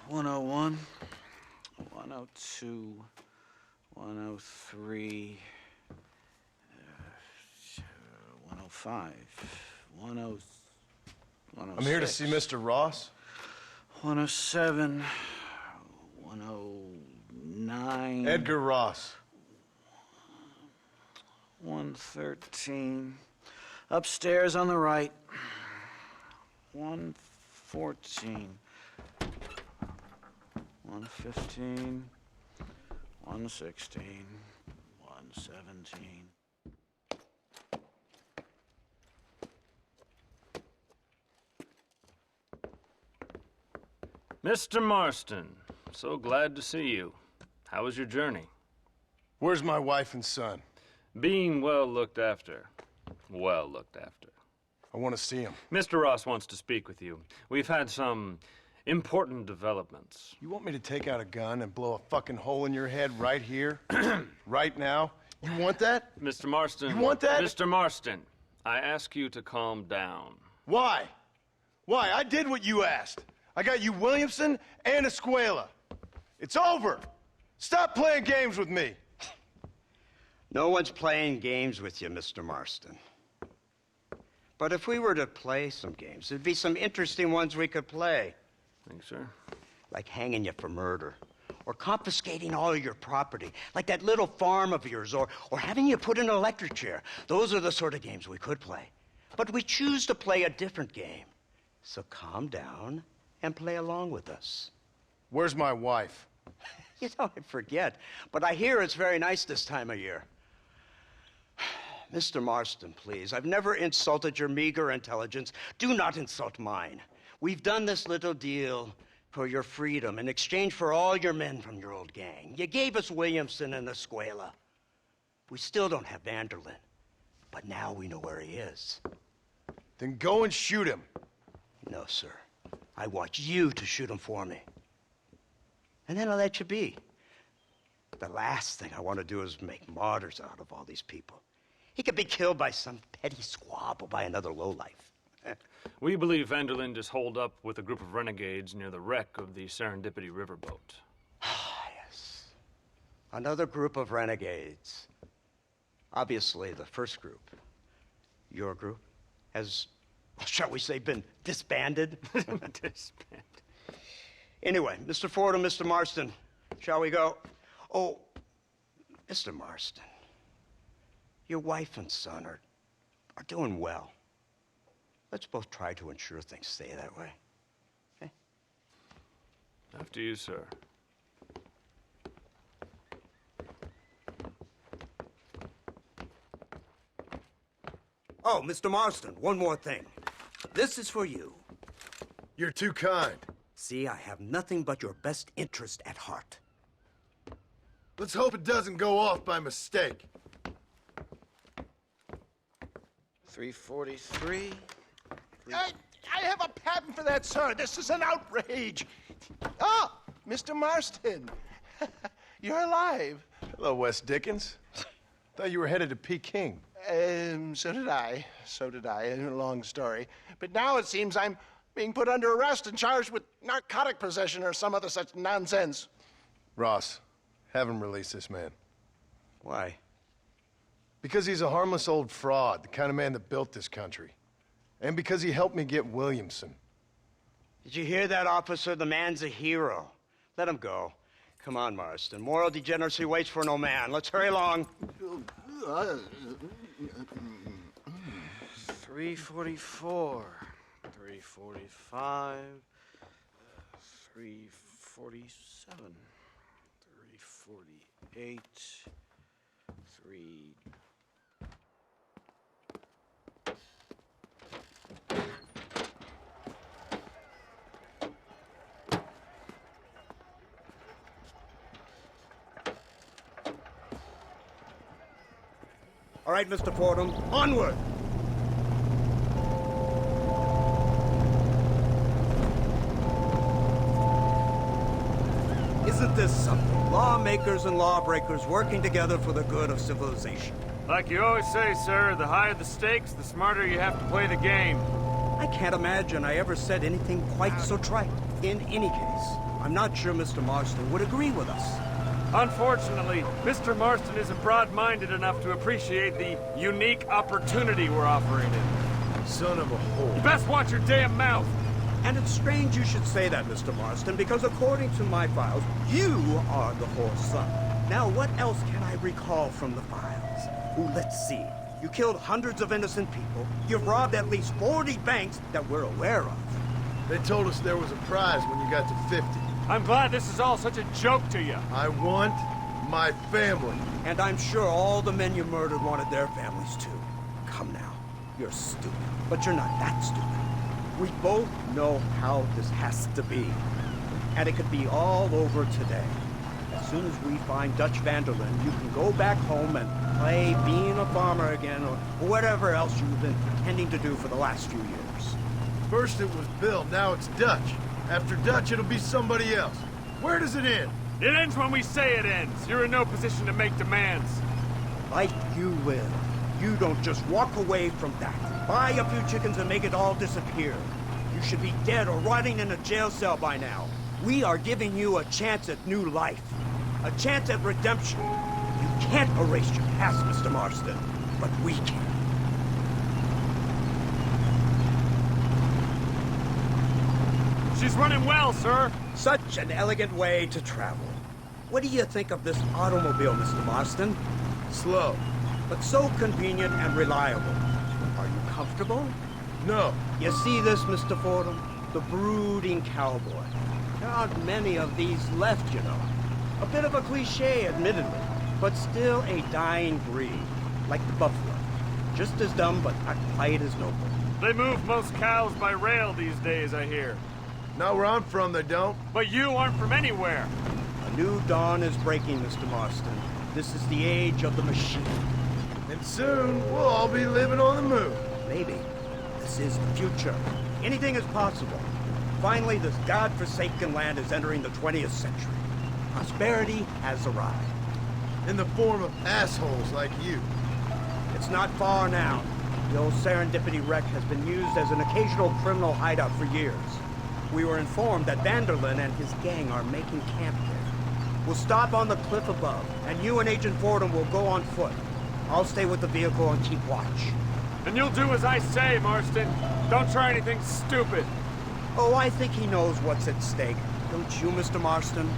"101, 102, 103, 105, 106. I'm here to see Mr. Ross. 107, 109. Edgar Ross. 113. Upstairs on the right. 114. 115. 116. 117. Mr. Marston, so glad to see you. How was your journey? Where's my wife and son? Being well looked after. Well looked after. I want to see him. Mr. Ross wants to speak with you. We've had some important developments. You want me to take out a gun and blow a fucking hole in your head right here? Right now? You want that? Mr. Marston. You want that? Mr. Marston, I ask you to calm down. Why? Why? I did what you asked. I got you Williamson and Escuela. It's over. Stop playing games with me. No one's playing games with you, Mr. Marston. But if we were to play some games, there'd be some interesting ones we could play. Thanks, sir. Like hanging you for murder, or confiscating all your property, like that little farm of yours, or having you put in an electric chair. Those are the sort of games we could play. But we choose to play a different game. So calm down and play along with us. Where's my wife? You know, I forget, but I hear it's very nice this time of year. Mr. Marston, please, I've never insulted your meager intelligence. Do not insult mine. We've done this little deal for your freedom in exchange for all your men from your old gang. You gave us Williamson and Escuela. We still don't have Vanderlyn, but now we know where he is. Then go and shoot him. No, sir. I want you to shoot him for me. And then I'll let you be. The last thing I want to do is make martyrs out of all these people. He could be killed by some petty squabble by another lowlife. We believe Vanderlyn is holed up with a group of renegades near the wreck of the Serendipity riverboat. Ah, yes. Another group of renegades. Obviously, the first group, your group, has, shall we say, been disbanded? Disbanded. Anyway, Mr. Fordham, Mr. Marston, shall we go? Oh, Mr. Marston, your wife and son are doing well. Let's both try to ensure things stay that way. Okay? After you, sir. Oh, Mr. Marston, one more thing. This is for you. You're too kind. See, I have nothing but your best interest at heart. Let's hope it doesn't go off by mistake. 343. I have a patent for that, sir. This is an outrage. Oh, Mr. Marston. You're alive. Hello, Wes Dickens. Thought you were headed to Peking. So did I. A long story. But now it seems I'm being put under arrest and charged with narcotic possession or some other such nonsense. Ross, have him release this man. Why? Because he's a harmless old fraud, the kind of man that built this country. And because he helped me get Williamson. Did you hear that, officer? The man's a hero. Let him go. Come on, Marston. Moral degeneracy waits for no man. Let's hurry along. 344. 345. 347. 348. 3... All right, Mr. Fordham, onward! this simple. Lawmakers and lawbreakers working together for the good of civilization. Like you always say, sir, the higher the stakes, the smarter you have to play the game. I can't imagine I ever said anything quite so trite. In any case, I'm not sure Mr. Marston would agree with us. Unfortunately, Mr. Marston isn't broad-minded enough to appreciate the unique opportunity we're offering him. Son of a whore. You best watch your damn mouth! And it's strange you should say that, Mr. Marston, because according to my files, you are the whore's son. Now, what else can I recall from the files? Ooh, let's see. You killed hundreds of innocent people. You've robbed at least 40 banks that we're aware of. They told us there was a prize when you got to 50. I'm glad this is all such a joke to you. I want my family. And I'm sure all the men you murdered wanted their families too. Come now. You're stupid. But you're not that stupid. We both know how this has to be. And it could be all over today. As soon as we find Dutch Vanderlyn, you can go back home and play being a farmer again, or whatever else you've been pretending to do for the last few years. First it was Bill, now it's Dutch. After Dutch, it'll be somebody else. Where does it end? It ends when we say it ends. You're in no position to make demands. Like you will. You don't just walk away from that. Buy a few chickens and make it all disappear. You should be dead or rotting in a jail cell by now. We are giving you a chance at new life. A chance at redemption. You can't erase your past, Mr. Marston, but we can. She's running well, sir. Such an elegant way to travel. What do you think of this automobile, Mr. Marston? Slow. But so convenient and reliable. Are you comfortable? No. You see this, Mr. Fordham? The brooding cowboy. There aren't many of these left, you know. A bit of a cliche, admittedly, but still a dying breed, like the buffalo. Just as dumb, but not quite as noble. They move most cows by rail these days, I hear. Not where I'm from, they don't. But you aren't from anywhere. A new dawn is breaking, Mr. Marston. This is the age of the machine. And soon, we'll all be living on the moon. Maybe. This is the future. Anything is possible. Finally, this godforsaken land is entering the 20th century. Prosperity has arrived. In the form of assholes like you. It's not far now. The old Serendipity wreck has been used as an occasional criminal hideout for years. We were informed that Vanderlyn and his gang are making camp there. We'll stop on the cliff above, and you and Agent Fordham will go on foot. I'll stay with the vehicle and keep watch. And you'll do as I say, Marston. Don't try anything stupid. Oh, I think he knows what's at stake. Don't you, Mr. Marston?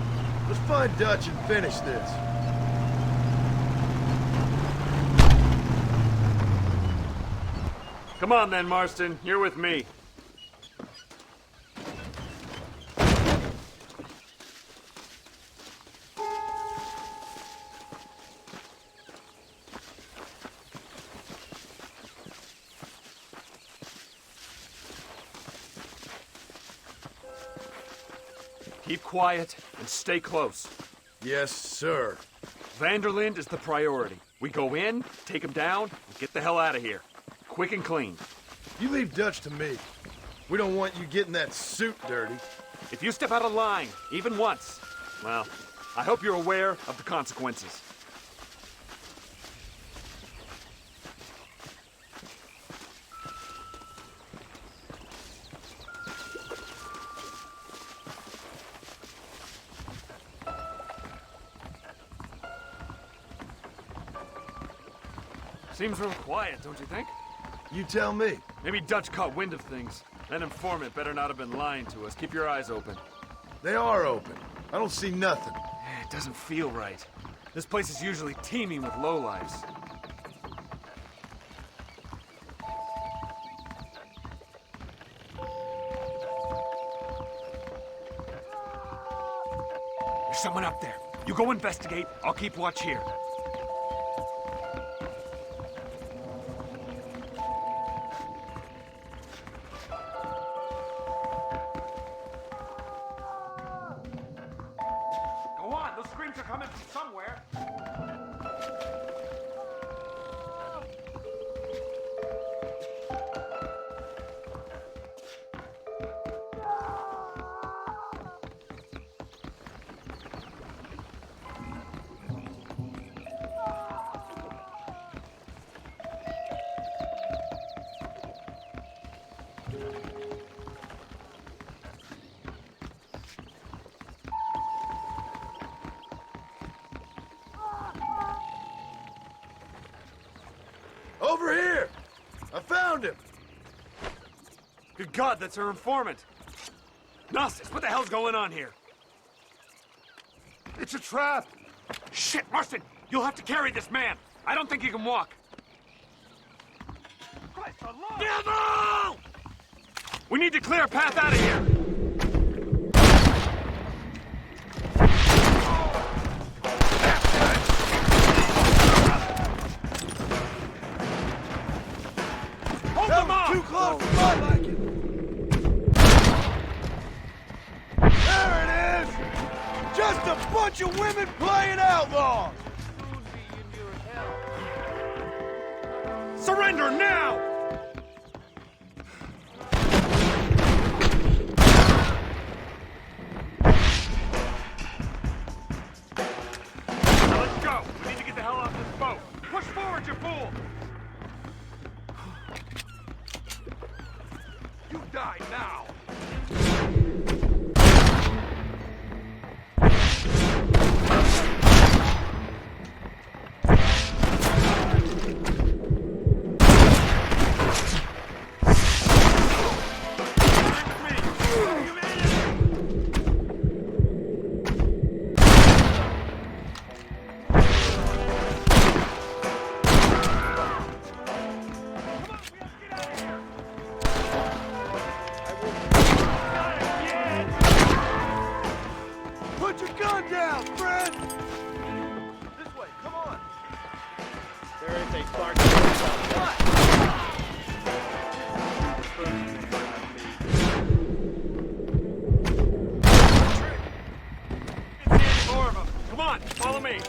Let's find Dutch and finish this. Come on then, Marston. You're with me. Keep quiet and stay close. Yes, sir. Vanderlyn is the priority. We go in, take him down, and get the hell out of here. Quick and clean. You leave Dutch to me. We don't want you getting that suit dirty. If you step out of line, even once, well, I hope you're aware of the consequences. Seems real quiet, don't you think? You tell me. Maybe Dutch caught wind of things. That informant better not have been lying to us. Keep your eyes open. They are open. I don't see nothing. It doesn't feel right. This place is usually teeming with lowlifes. There's someone up there. You go investigate. I'll keep watch here. Go on, those screams are coming from somewhere. Over here! I found him! Good God, that's our informant. Gnostics, what the hell's going on here? It's a trap! Shit, Marston! You'll have to carry this man! I don't think he can walk. Devil! We need to clear a path out of here! Hold them off! Too close to my liking! There it is! Just a bunch of women playing outlaws! Surrender now! Now let's go! We need to get the hell off this boat! Push forward, you fool! You die now! Put your gun down, friend! This way, come on! There is a Clark. Can't see any more of them. Come on, follow me.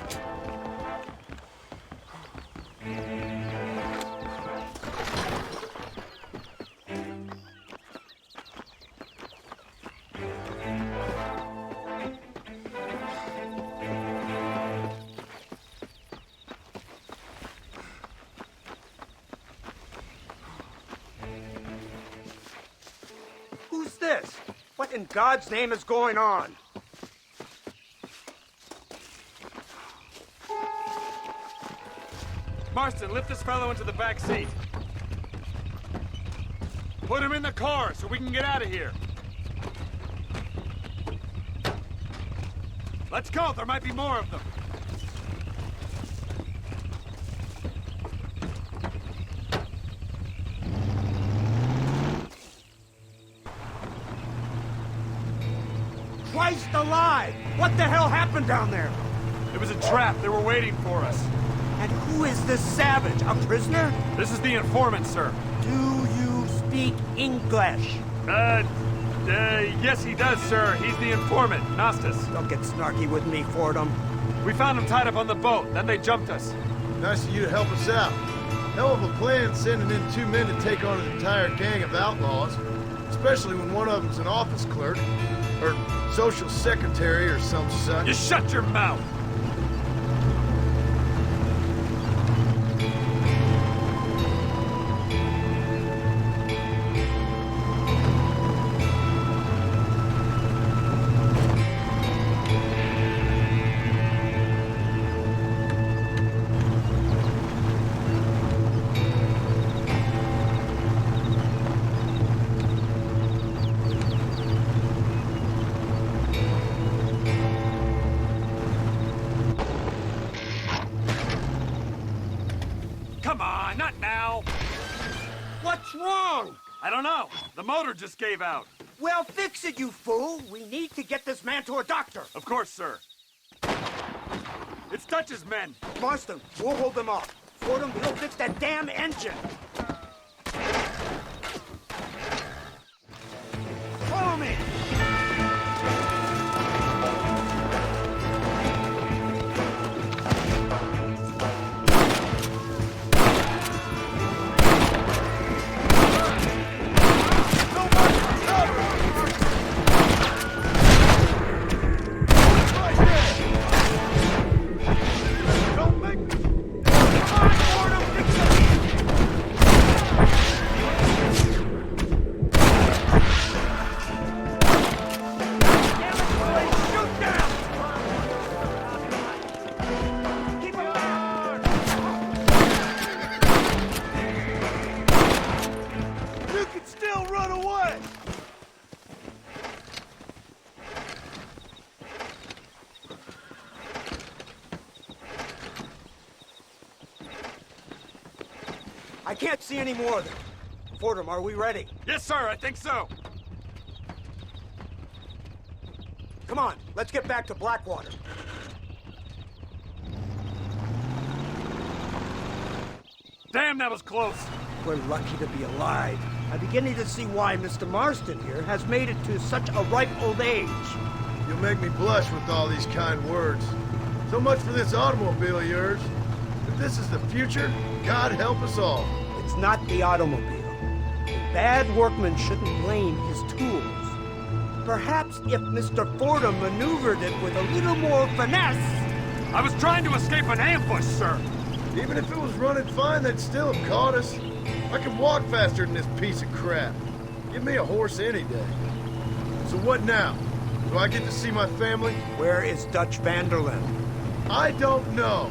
Who's this? What in God's name is going on? Marston, lift this fellow into the back seat. Put him in the car so we can get out of here. Let's go, there might be more of them. Christ alive! What the hell happened down there? It was a trap, they were waiting for us. And who is this savage? A prisoner? This is the informant, sir. Do you speak English? Yes he does, sir. He's the informant, Gnostis. Don't get snarky with me, Fordham. We found him tied up on the boat, then they jumped us. Nice of you to help us out. Hell of a plan sending in 2 men to take on an entire gang of outlaws, especially when one of them's an office clerk, or social secretary or some such. You shut your mouth! Come on, not now! What's wrong? I don't know. The motor just gave out. Well, fix it, you fool. We need to get this man to a doctor. Of course, sir. It's Dutch's men. Marston, we'll hold them off. Fordham, we'll fix that damn engine. Follow me. Don't make me... Come on, Fordham, fix it! can't see any more of them. Fordham, are we ready? Yes, sir, I think so. Come on, let's get back to Blackwater. Damn, that was close. We're lucky to be alive. I'm beginning to see why Mr. Marston here has made it to such a ripe old age. You'll make me blush with all these kind words. So much for this automobile of yours. If this is the future, God help us all. It's not the automobile. A bad workman shouldn't blame his tools. Perhaps if Mr. Fordham maneuvered it with a little more finesse... I was trying to escape an ambush, sir. Even if it was running fine, they'd still have caught us. I can walk faster than this piece of crap. Give me a horse any day. So what now? Do I get to see my family? Where is Dutch Vanderlyn? I don't know.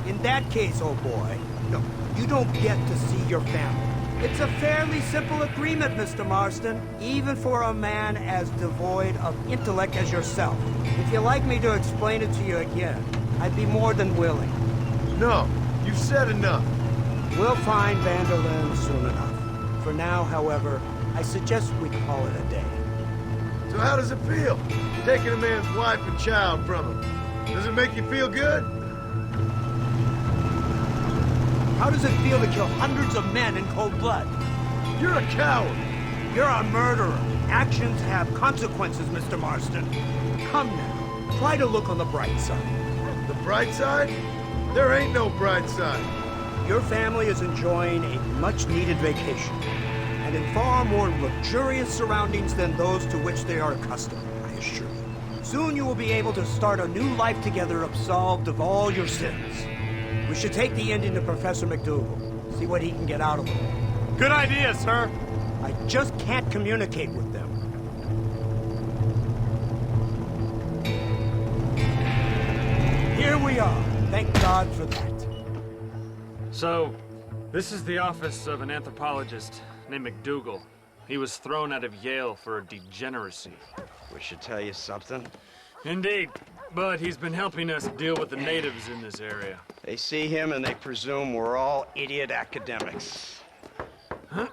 In that case, old boy, no, you don't get to see your family. It's a fairly simple agreement, Mr. Marston, even for a man as devoid of intellect as yourself. If you'd like me to explain it to you again, I'd be more than willing. No, you've said enough. We'll find Vanderlyn soon enough. For now, however, I suggest we call it a day. So how does it feel, taking a man's wife and child from him? Does it make you feel good? How does it feel to kill hundreds of men in cold blood? You're a coward. You're a murderer. Actions have consequences, Mr. Marston. Come now, try to look on the bright side. The bright side? There ain't no bright side. Your family is enjoying a much-needed vacation, and in far more luxurious surroundings than those to which they are accustomed, I assure you. Soon you will be able to start a new life together absolved of all your sins. We should take the Indian to Professor McDougal, see what he can get out of them. Good idea, sir. I just can't communicate with them. Here we are. Thank God for that. So, this is the office of an anthropologist named McDougal. He was thrown out of Yale for a degeneracy. We should tell you something. Indeed, but he's been helping us deal with the natives in this area. They see him and they presume we're all idiot academics. Huh?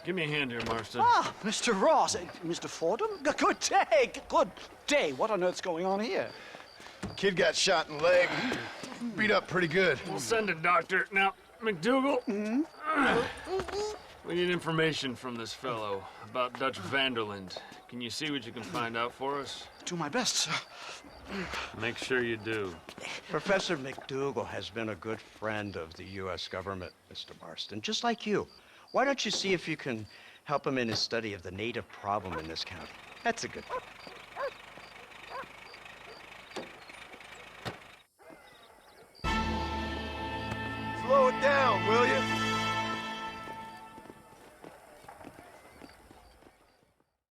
Give me a hand here, Marston. Ah, Mr. Ross. Mr. Fordham? Good day. Good day. What on earth's going on here? Kid got shot in the leg. Beat up pretty good. We'll send a doctor. Now, McDougal, we need information from this fellow about Dutch Vanderlyn. Can you see what you can find out for us? Do my best, sir. Make sure you do. Professor McDougal has been a good friend of the U.S. government, Mr. Marston, just like you. Why don't you see if you can help him in his study of the native problem in this county? That's a good one. Slow it down, will you?